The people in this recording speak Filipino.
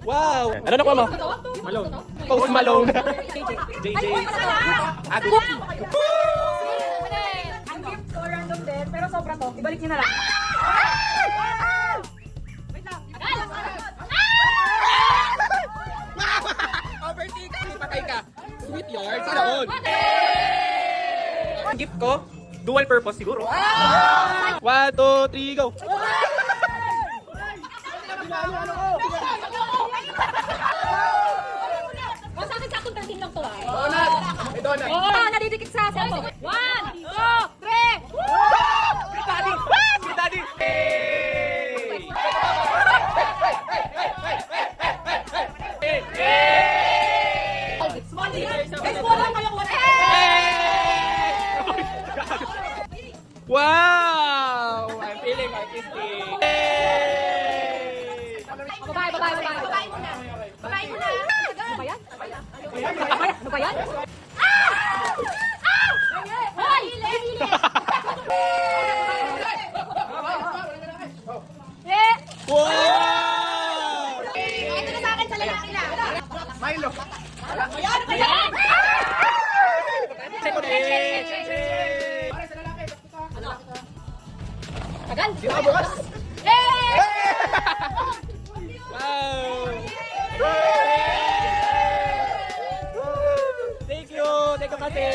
Wow! Ano nakuha mo? Malone. Post Malone. JJ. Ako. Ang gift ko random din, pero sobra to. Ibalik niyo na lang. Wait lang. Overtake! Patay ka! Sweet yard! Sana all! Ang gift ko, dual purpose siguro. 1, 2, 3, go! O, sa akin sakong 13 lang to ah. Donut! May donut! Oo, nadidikit sa cellphone. 1, 2, 3. Sweet daddy! Sweet daddy! Hey! Small leader. Guys, wala kayo ko. Wow! I'm feeling artistic! Hey! Babae. Babae muna. Babae muna. Ano ba yan? Ano ba yan? Hoy! Wow! Ito na sa akin sa lalaki lang. Milo! Ano ba yan? Tagal. Sino ka bukas? Hey! Wow! Thank you! Thank you kasi!